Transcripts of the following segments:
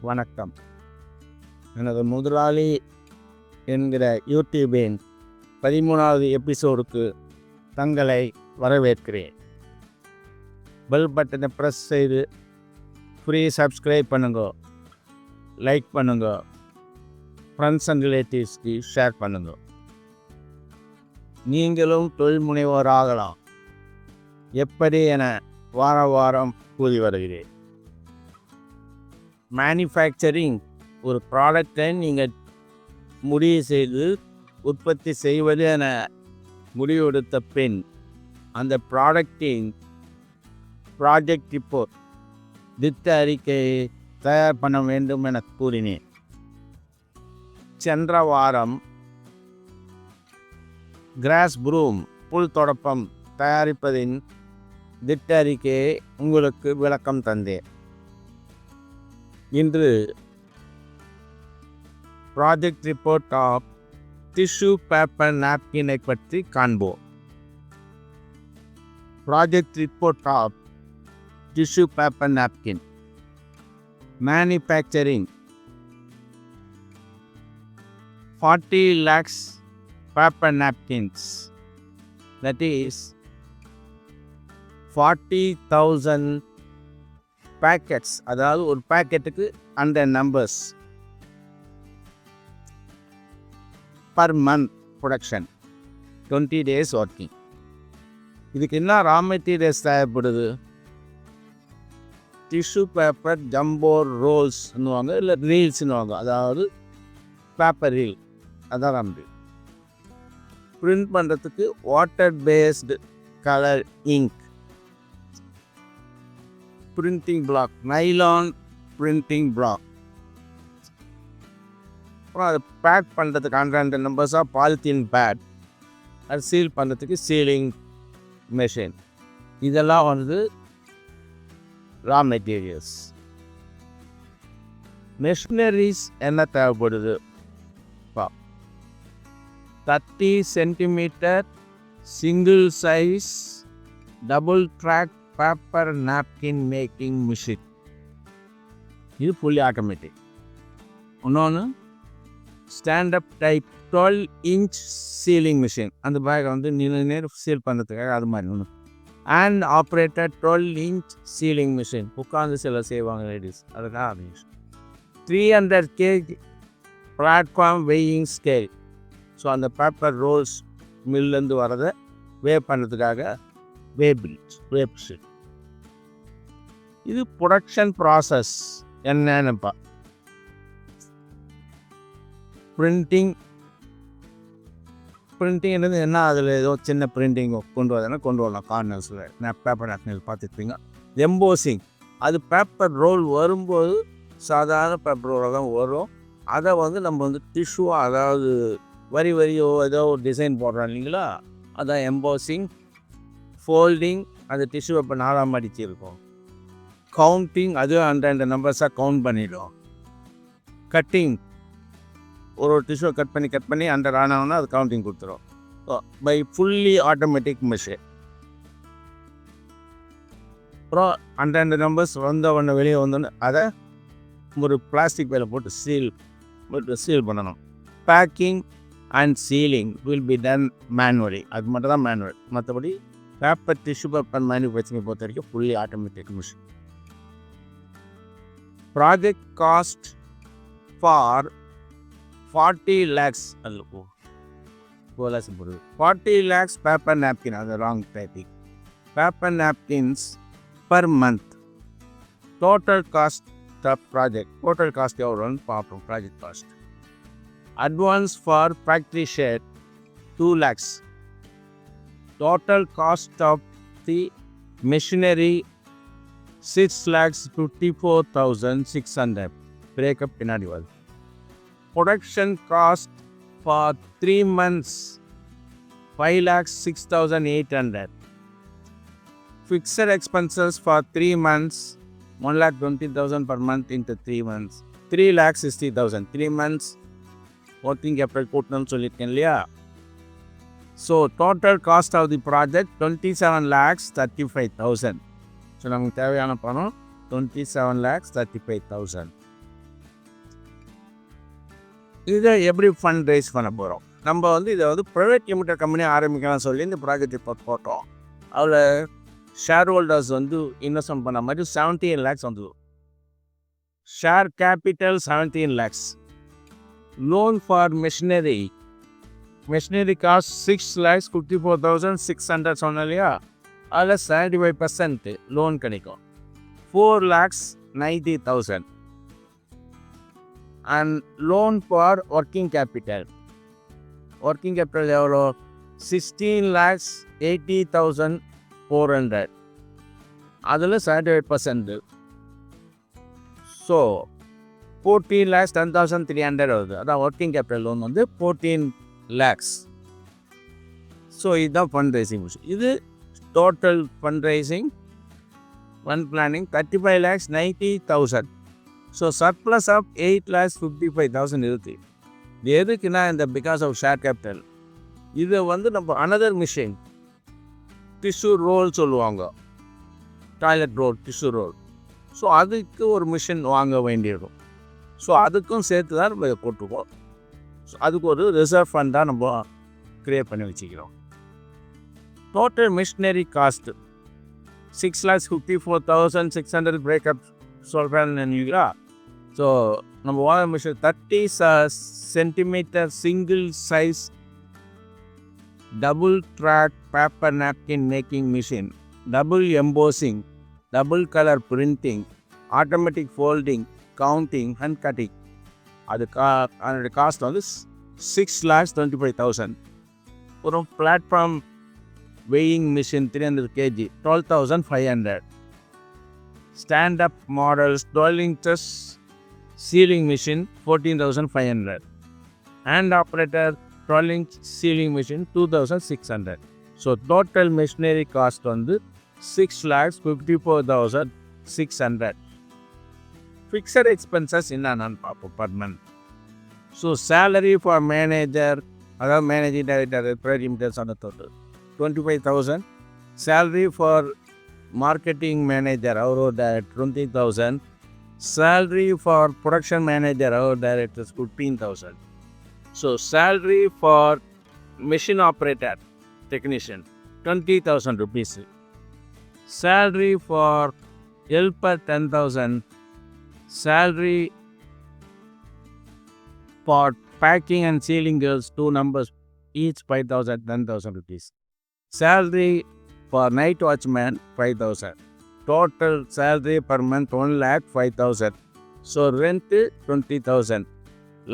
வணக்கம். எனது முதலாளி என்கிற யூடியூபின் 13வது எபிசோடுக்கு தங்களை வரவேற்கிறேன். பெல் பட்டனை ப்ரெஸ் செய்து ஃப்ரீ சப்ஸ்கிரைப் பண்ணுங்க, லைக் பண்ணுங்க, ஃப்ரெண்ட்ஸ் அண்ட் ரிலேட்டிவ்ஸ்க்கு ஷேர் பண்ணுங்க. நீங்களும் தொழில் முனைவோர் ஆகலாம். எப்படி என வாரம் கூறி வருகிறேன். மேனுஃபேக்சரிங் ஒரு ப்ராடக்டை நீங்கள் முடிவு செய்து உற்பத்தி செய்வது என முடிவெடுத்த பின் அந்த ப்ராடக்டின் ப்ராஜெக்ட் ரிப்போர்ட் திட்ட அறிக்கையை தயார் பண்ண வேண்டும் என கூறினேன். சென்ற வாரம் கிராஸ் ப்ரூம் புல் தொடப்பம் தயாரிப்பதின் திட்ட அறிக்கையை உங்களுக்கு விளக்கம் தந்தேன். இன்று project report of tissue paper நாப்கினை பற்றி காண்போம். Project report of tissue paper napkin. Manufacturing 40 lakhs paper napkins, that is 40,000 packets, அதாவது ஒரு பேக்கெட்டுக்கு 100 numbers per month production, 20 days working. இதுக்கு என்ன ரா மெட்டீரியல்ஸ் தேவைப்படுது? டிஷ்யூ பேப்பர் ஜம்போ ரோல்ஸ்ன்னுவாங்க, இல்லை ரீல்ஸ்ன்னுவாங்க, அதாவது பேப்பர் ரீல், அதான் நம்பி பிரிண்ட் பண்ணுறதுக்கு water based colour ink, printing block, nylon printing block, அப்புறம் அதை பேக் பண்ணுறதுக்கு 100 நம்பர்ஸாக பாலித்தீன் பேட், அது சீல் பண்ணுறதுக்கு சீலிங் மெஷின். இதெல்லாம் ரா மெட்டீரியல்ஸ். மெஷினரிஸ் என்ன தேவைப்படுது? 30 centimeter single size double track paper napkin making machine. இது ஃபுல்லி ஆட்டோமேட்டிக். இன்னொன்று standup type 12 inch sealing machine. அந்த பேக்கை நேரம் சீல் பண்ணுறதுக்காக அது மாதிரி ஒன்று. And operator 12 inch sealing machine, உட்காந்து சில செய்வாங்க லேடிஸ், அதுதான் அது. 300 kg platform weighing scale. So அந்த பேப்பர் ரோல்ஸ் மில்லேருந்து வரதை வே பண்ணுறதுக்காக வேப் ஷீட். இது ப்ரொடக்ஷன் ப்ராசஸ் என்னன்னுப்பா. பிரிண்டிங் என்னது என்ன, அதில் ஏதோ சின்ன பிரிண்டிங் கொண்டு வரலாம் கார்னர்ஸில். பேப்பர் நாப்கின் பார்த்துருப்பீங்க. எம்போசிங், அது பேப்பர் ரோல் வரும்போது சாதாரண பேப்பர் ரோலாக தான் வரும். அதை நம்ம டிஷ்யூ, அதாவது வரியோ ஏதோ ஒரு டிசைன் போடுறோம் இல்லைங்களா, அதான் எம்போசிங். ஃபோல்டிங், அந்த டிஷ்யூ இப்போ 4 அடிச்சு இருக்கும். கவுண்டிங், அது 100 நம்பர்ஸாக கவுண்ட் பண்ணிடும். கட்டிங், ஒரு டிஷ்யூ கட் பண்ணி 100 ஆனவொன்னா அது கவுண்டிங் கொடுத்துரும். By fully automatic machine. அப்புறம் 100 நம்பர்ஸ் வந்தவொடனே வெளியே வந்தோடனே அதை ஒரு பிளாஸ்டிக் பையில் போட்டு சீல் பண்ணணும். Packing and sealing will be done manually. அது மட்டும் தான் மேனுவல். மற்றபடி பேப்பர் டிஷ்யூ பேப்பர் மேனுஃபேக்சரிங் பொறுத்த வரைக்கும் fully automatic machine. Project cost for 40 lakhs, அது 40 lakhs பேப்பர் நாப்கின், அது wrong typing. Paper napkins per month. Total cost of project, total cost எவ்வளோன்னு பார்ப்போம். Project cost. Advance for factory share 2 lakhs. Total cost of the machinery 6,54,600. Breakup பின்னாடி வருது. Production cost for 3 months 5,06,800. Fixed expenses for 3 months 1,20,000 per month into 3 months 3,60,000. 3 months working capital கூட்டணும்னு சொல்லியிருக்கேன் இல்லையா. So total cost of the project 27,35,000. So நமக்கு தேவையான பணம் 27,35,000. இதை எப்படி ஃபண்ட் ரைஸ் பண்ண போகிறோம்? நம்ம வந்து இதை வந்து ப்ரைவேட் லிமிடெட் கம்பெனி ஆரம்பிக்கலாம் சொல்லி இந்த ப்ராஜெக்ட் இப்போ போட்டோம். அதில் ஷேர் ஹோல்டர்ஸ் வந்து இன்வெஸ்ட்மெண்ட் பண்ண மாதிரி 17 lakhs வந்து share capital 17 lakhs. Loan for machinery cost 6,54,600 சொன்னோம் இல்லையா, அதில் 75% லோன் கிடைக்கும். 4,90,000. And loan for working capital எவ்வளோ? 16,80,400. அதில் 75%. ஸோ 14,10,300 வருது. அதான் ஒர்க்கிங் கேபிட்டல் லோன் வந்து 14 lakhs. ஸோ இதுதான் ஃபண்ட் ரைசிங் மிஷின். இது total fund raising fund planning 35,90,000. So surplus of 8,55,000 இருக்குது. இது எதுக்குன்னா இந்த பிகாஸ் ஆஃப் ஷேர் கேபிட்டல். இதை வந்து நம்ம அனதர் மிஷின் டிஷ்யூ ரோல் சொல்லுவாங்க, toilet roll, tissue roll. So அதுக்கு ஒரு மிஷின் வாங்க வேண்டியிருக்கும். ஸோ அதுக்கும் சேர்த்து தான் நம்ம இதை போட்டுருக்கோம். ஸோ அதுக்கு ஒரு ரிசர்வ் ஃபண்டாக நம்ம க்ரியேட் பண்ணி வச்சுக்கிறோம். டோட்டல் மிஷினரி காஸ்ட்டு 6,54,600 பிரேக்கப் சொல்கிறேன்னு. ஸோ நம்ம வாங்க machine 30 centimeter single size double track paper napkin making machine, double embossing, double colour printing, automatic folding, counting and cutting. அதோட காஸ்ட் வந்து 6,25,000. ஒரு platform weighing machine 300 kg 12,500. Stand up models 12 inches sealing machine 14,500. Hand operator 12 inch sealing machine 2,600. So total machinery cost வந்து 6,54,600. Fixed expenses என்னென்னு பார்ப்போம் per month. So salary for manager, அதாவது managing director, private limited சொன்ன total 25,000. Salary for marketing manager, அவரோட director 20,000. Salary for production manager, அவர் directors 15,000. So salary for machine operator technician 20,000 rupees. Salary for helper 10,000. Salary for packing and sealing girls 2 numbers each 5,000, 10,000 rupees. Salary for night watchman 5,000. Total salary per month 1,05,000. So rent 20,000.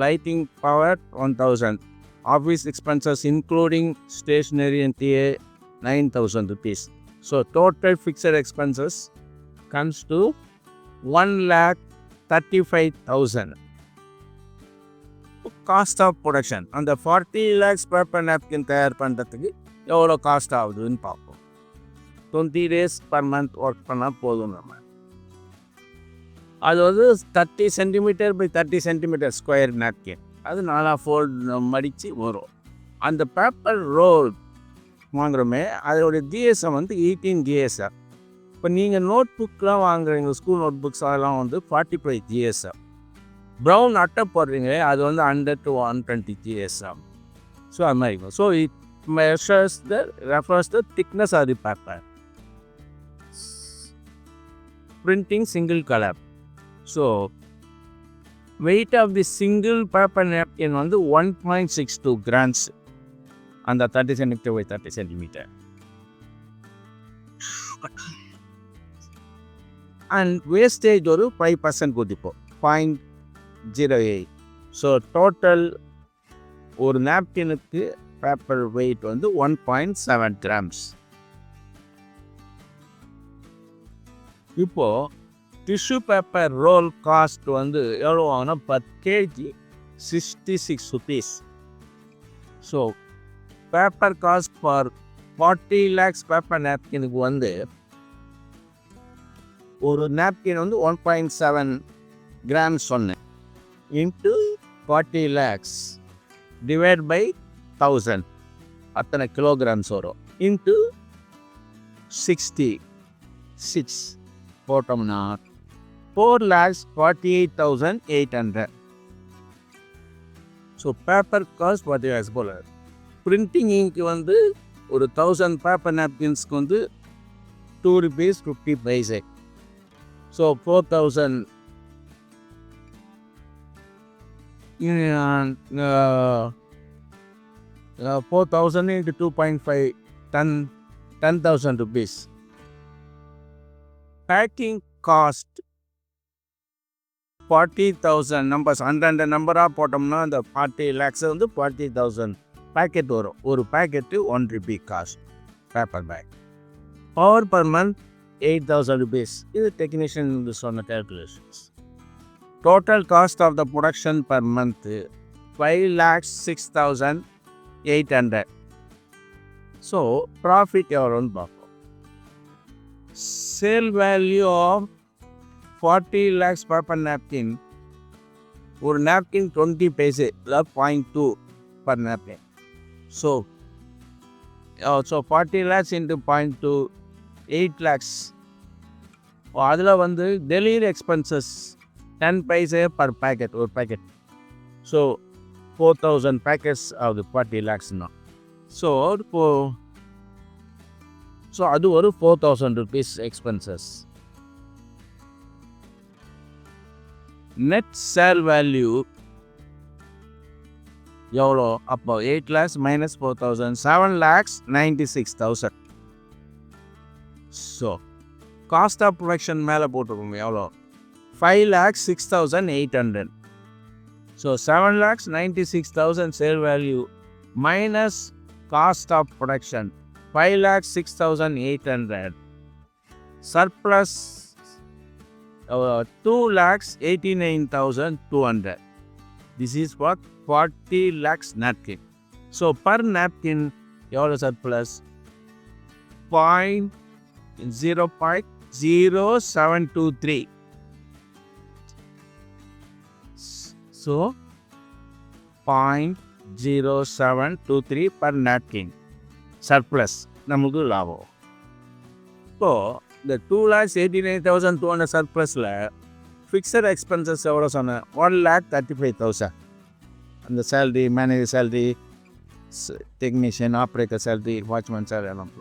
Lighting power 1,000. Office expenses including stationery and TA 9,000 rupees. So total fixed expenses comes to 1,35,000. Cost of production, அந்த 40 lakhs paper napkin தயார் பண்ணுறதுக்கு எவ்வளோ cost ஆகுதுன்னு பார்ப்போம். 20 days per month work பண்ணால் போதும். நம்ம அது வந்து 30 centimeter by 30 centimeter square napkin, அது 4 fold மடித்து வரும். அந்த பேப்பர் ரோல் வாங்குகிறோமே, அதோடைய ஜிஎஸ்எம் வந்து 18 GSM. இப்போ நீங்கள் நோட் புக்கெலாம் வாங்குறீங்க, ஸ்கூல் நோட் புக்ஸ் அதெல்லாம் வந்து 45 GSM. ப்ரௌன் அட்டை போடுறீங்க, அது வந்து 100 to 120 GSM. ஸோ அது மாதிரி இருக்கும். So it refers the thickness of the paper. Printing single color. So weight of the single paper napkin வந்து 1.62 grams. அந்த 30 cm by 30 cm. And wastage ஒரு 5% கூட்டிப்போம், 0.08. ஸோ டோட்டல் ஒரு நாப்கினுக்கு பேப்பர் வெயிட் வந்து 1.7 grams. இப்போது tissue paper roll cost வந்து எவ்வளோ ஆகுனா per kg 66 rupees. So paper cost for 40 lakhs paper நாப்கினுக்கு வந்து ஒரு நாப்கின் வந்து 1.7 grams சொன்னேன், இன்ட்டு 40 lakhs டிவைட் பை 1000, அத்தனை கிலோகிராம்ஸ் வரும், இன்ட்டு 66 போட்டோம்னா 4,48,800. ஸோ பேப்பர் காஸ்ட் 40 lakhs போல். பிரிண்டிங் இங்க்கு வந்து ஒரு 1000 பேப்பர் நாப்கின்ஸ்க்கு வந்து 2 rupees 50 paise. So 4000 4,000 into 2.5 10,000 rupees. Packing cost 40,000 numbers. அந்தந்த நம்பராக போட்டோம்னா அந்த 40 lakhs வந்து 40,000 பேக்கெட் வரும். ஒரு packet 1 rupee cost paper bag. Power per month 8,000 rupees. இது டெக்னீஷியன் சொன்ன calculations. Total cost of the production per month 5,06,800. So profit எவ்வளோன்னு பார்ப்போம். Sale value of 40 lakhs paper napkin. ஒரு napkin 20 paise, 0.2 per napkin. So 40 lakhs into 0.2, 8 lakhs. அதில் வந்து delivery expenses 10 paise per packet, ஒரு packet. So 4,000 packets ஆகுது 40 lakhsனா. So அது ஒரு 4,000 rupees expenses. Net sale value எவ்வளோ? அப்போ 8 lakhs minus 4,000, 7,96,000. So cost of production மேலே போட்டிருக்கோம் எவ்வளோ? 5,06,800. So 7,96,000 sale value minus cost of production 5,06,800. Surplus 2,89,200. This is what 40 lakhs napkin. So per napkin எவ்வளோ surplus? 0.0723. So 0.0723 per napkin surplus நமக்கு லாபம். இப்போ இந்த 2,89,200 சர்ப்ளஸில் ஃபிக்ஸட் எக்ஸ்பென்சஸ் எவ்வளோ சொன்னேன்? 1,35,000. அந்த salary, manager salary, technician, operator salary, watchman salary எல்லாம்.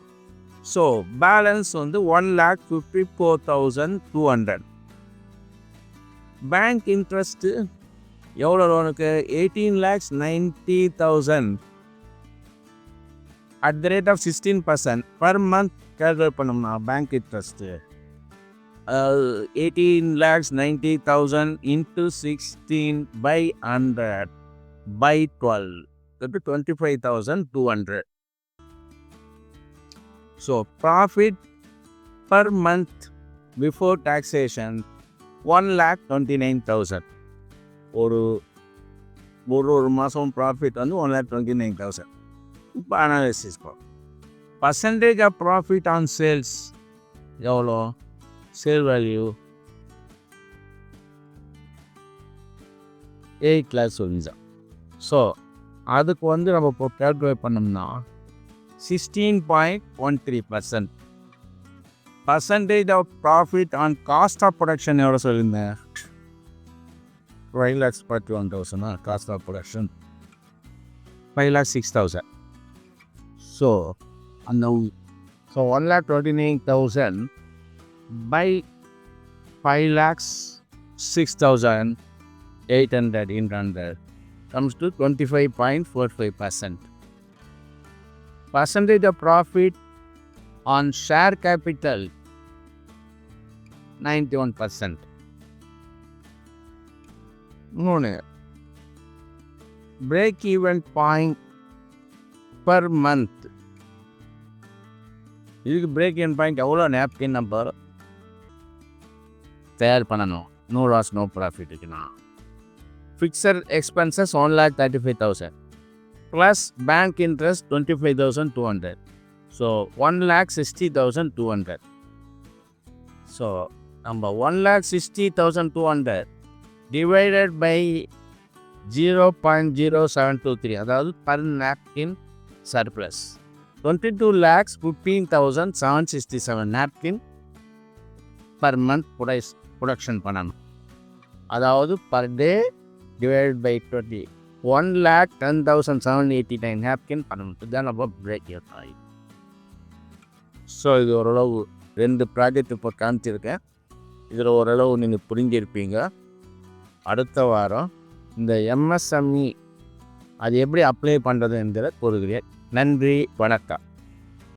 So balance வந்து 1,54,200. பேங்க் இன்ட்ரெஸ்ட்டு எவ்வளோ லோனுக்கு? 18,90,000 at the rate of 16% per month. Calculate பண்ணோம்னா bank interest 18,90,000 into 16 by 100 by 12, 25,200. So profit per month before taxation 1,29,000. ஒரு மாதம் ப்ராஃபிட் வந்து 1,29,000. இப்போ analysis பார்ப்போம். Percentage of profit on sales எவ்வளோ? சேல் வேல்யூ 8 lakhs சொல்லிதான். ஸோ அதுக்கு வந்து நம்ம இப்போ கேல்குலேட் பண்ணோம்னா 16.13%. Percentage of profit on cost of production எவ்வளோ சொல்லியிருந்தேன்? 5,41,000 காஸ்ட் ஆஃப் ப்ரொடக்ஷன் 5,06,000. ஸோ அந்த 1,29,000 by 5,06,800 comes to 25.45%. Percentage of profit on share capital 91%. Break even point per month. இதுக்கு பிரேக் இன் பாயிண்ட் எவ்வளோ நாப்கின் நம்பர் தயார் பண்ணணும்? No loss no profit இருக்குண்ணா. Fixed expenses 1,35,000 plus bank interest 25,200. So 1,60,200. So நம்ம 1,60,200 divided by 0.0723, அதாவது per napkin surplus 22,15,767 napkin per month production பண்ணணும். அதாவது per day divide by 20 1,10,789 napkin பண்ணணும். இதுதான் நம்ம பிரேக் இயர் ஆயில். ஸோ இது ஓரளவு 2 ப்ராஜெக்ட் இப்போ காமிச்சிருக்கேன். இதில் ஓரளவு நீங்கள் புரிஞ்சிருப்பீங்க. அடுத்த வாரம் இந்த MSME அது எப்படி அப்ளை பண்ணுறது என்பதை கூறுகிறேன். நன்றி, வணக்கம்.